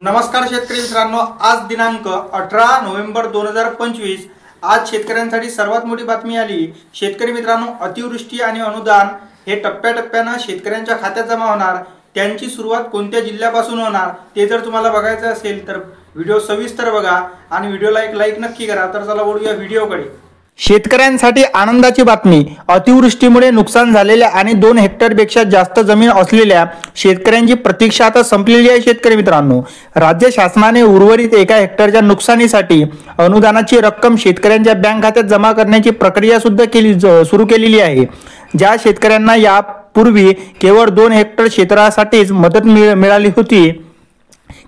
नमस्कार शेतकरी मित्रांनो, आज दिनांक 18 नोव्हेंबर 2025। आज शेतकऱ्यांसाठी सर्वात मोठी बातमी आली। शेतकरी मित्रांनो, अतिवृष्टी आणि अनुदान हे टप्प्याटप्प्याने शेतकऱ्यांच्या खात्यात जमा होणार। त्यांची सुरुवात कोणत्या जिल्ह्यापासून होणार ते जर तुम्हाला बघायचं असेल तर व्हिडिओ सविस्तर बघा आणि व्हिडिओला एक लाईक नक्की करा। तर चला वळूया व्हिडिओकडे। शेतकऱ्यांसाठी आनंदाची बातमी। अतिवृष्टीमुळे नुकसान झालेल्या आणि 2 हेक्टरपेक्षा जास्त जमीन असलेल्या शेतकऱ्यांची प्रतीक्षा आता संपलेली आहे। शेतकरी मित्रांनो, राज्य शासनाने उर्वरित 1 हेक्टरच्या नुकसानीसाठी अनुदानाची रक्कम शेतकऱ्यांच्या बँक खात्यात जमा करण्याची प्रक्रिया सुद्धा सुरू केलेली आहे। ज्या शेतकऱ्यांना यापूर्वी केवळ 2 हेक्टर क्षेत्रासाठीच मदत मिळाली होती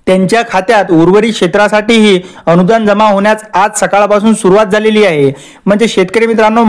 त्यांच्या खात्यात उर्वरित क्षेत्रासाठीही अनुदान जमा होण्यास आज सकाळपासून सुरुवात झालेली आहे। म्हणजे शेतकरी मित्रांनो,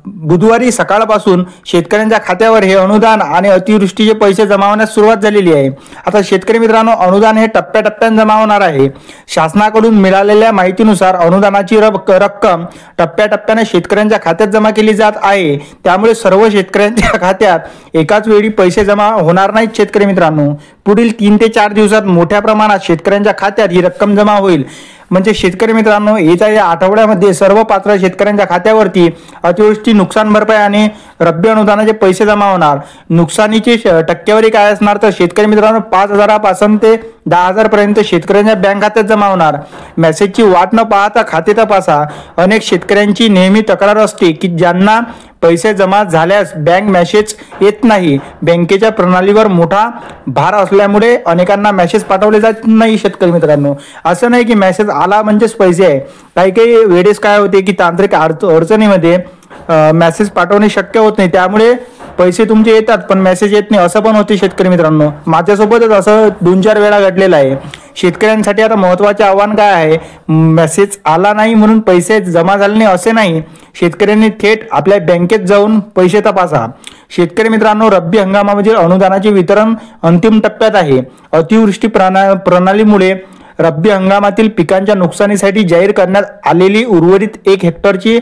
बुधवारी सकाळपासून शेतकऱ्यांच्या खात्यावर हे अनुदान आणि अतिवृष्टीचे पैसे जमा होण्यास सुरुवात झालेली आहे। आता शेतकरी मित्रांनो, अनुदान हे टप्प्याटप्प्याने जमा होणार आहे। शासनाकडून मिळालेल्या माहितीनुसार अनुदानाची रक्कम टप्प्याटप्प्याने शेतकऱ्यांच्या खात्यात जमा केली जात आहे। त्यामुळे सर्व शेतकऱ्यांच्या खात्यात एकाच वेळी पैसे जमा होणार नाहीत। शेतकरी मित्रांनो, पुढील 3 ते 4 दिवसात मोठ्या प्रमाणात शेतकऱ्यांच्या खात्यात ही रक्कम जमा होईल। म्हणजे शेतकरी मित्रांनो, येत्या या आठवड्यामध्ये सर्व पात्र शेतकऱ्यांच्या खात्यावरती अतिवृष्टी नुकसान भरपाई आणि रब्बी अनुदानाचे पैसे जमा होणार। नुकसानीची टक्केवारी काय असणार तर शेतकरी मित्रांनो, 5,000 पासून ते 10,000 पर्यंत शेतकऱ्यांच्या बँक खात्यात जमा होणार। मेसेजची वाट न पाहता खाते तपासा। अनेक शेतकऱ्यांची नेहमी तक्रार असते की ज्यांना पैसे जमा झाल्यास बँक मेसेज येत नाही। बँकेच्या प्रणालीवर मोठा भार असल्यामुळे अनेकांना मेसेज पाठवले जात नाही। शेतकरी मित्रांनो, असं नाही की मेसेज आला म्हणजेच पैसे आहे। काही वेळेस काय होते की तांत्रिक अडचणीमध्ये मेसेज पाठवणे शक्य होत नाही, त्यामुळे पैसे तुमचे येतात पण मेसेज येत नाही, असं पण होते। शेतकरी मित्रांनो, माझ्यासोबतच असं 2-4 वेळा घडलेलं आहे। शेतकऱ्यांसाठी आता महत्त्वाचे आव्हान काय आहे, मेसेज आला नाही म्हणून पैसे जमा झाले नाही असे नाही। शेतकऱ्यांनी थेट आपल्या बँकेत जाऊन पैसे तपासा। शेतकरी मित्रांनो, रब्बी हंगामामध्ये अनुदानाचे वितरण अंतिम टप्प्यात आहे। अतिवृष्टी प्रणालीमुळे रब्बी हंगामातील पिकांच्या नुकसानीसाठी जाहीर करण्यात आलेली उर्वरित 1 हेक्टरची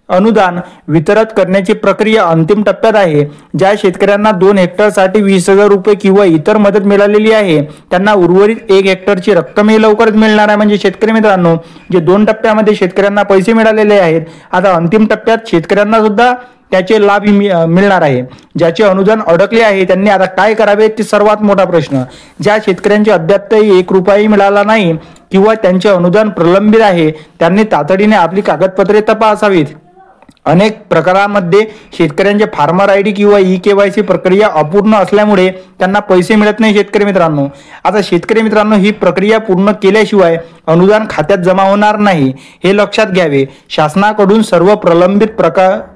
अनुदान वितरित करण्याची प्रक्रिया अंतिम टप्प्यात आहे। ज्या शेतकऱ्यांना 2 हेक्टरसाठी 20,000 रुपये किंवा इतर मदत मिळालेली आहे त्यांना उर्वरित 1 हेक्टरची रक्कमही लवकरच मिळणार आहे। म्हणजे शेतकरी मित्रांनो, जे 2 टप्प्यामध्ये शेतकऱ्यांना पैसे मिळालेले आहेत, आता अंतिम टप्प्यात शेतकऱ्यांना सुद्धा त्याचे लाभ मिळणार आहे। ज्याचे अनुदान अडकले आहे त्यांनी आता काय करावे ते सर्वात मोठा प्रश्न। ज्या शेतकऱ्यांचे अद्यापही 1 रुपयाही मिळाला नाही किंवा त्यांचे अनुदान प्रलंबित आहे त्यांनी तातडीने आपली कागदपत्रे तपासावीत। अनेक प्रकारांमध्ये शेतकऱ्यांचे फार्मर आयडी किंवा ई-केवायसी प्रक्रिया अपूर्ण असल्यामुळे त्यांना पैसे मिळत नाही। शेतकरी मित्रांनो, आता शेतकरी मित्रांनो, ही प्रक्रिया पूर्ण केल्याशिवाय अनुदान खात्यात जमा होणार नाही, हे लक्षात घ्यावे। शासनाकडून सर्व प्रलंबित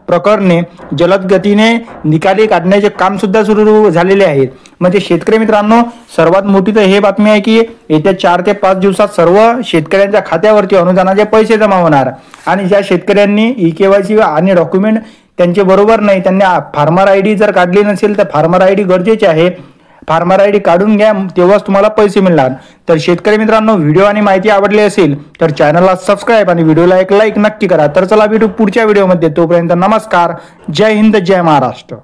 प्रकरणे जलद गतीने निकाली काढण्याचे काम सुद्धा सुरू झालेले आहेत। म्हणजे शेतकरी मित्रांनो, सर्वात मोठी तर हे बातमी आहे की येत्या 4 ते 5 दिवसात सर्व शेतकऱ्यांच्या खात्यावरती अनुदानाचे पैसे जमा होणार। आणि ज्या शेतकऱ्यांनी ई-केवायसी आणि डॉक्युमेंट त्यांचे बरोबर नाही, त्यांनी फार्मर आयडी जर काढली नसेल तर फार्मर आयडी गरजेचे आहे। फार्मर आयडी काढून घ्या, तेव्हाच तुम्हाला पैसे मिळणार। तर शेतकरी मित्रांनो, व्हिडिओ आणि माहिती आवडली असेल तर चॅनलला सबस्क्राईब आणि व्हिडिओला एक लाईक नक्की करा। तर चला भेटू पुढच्या व्हिडिओमध्ये। तोपर्यंत नमस्कार, जय हिंद, जय महाराष्ट्र।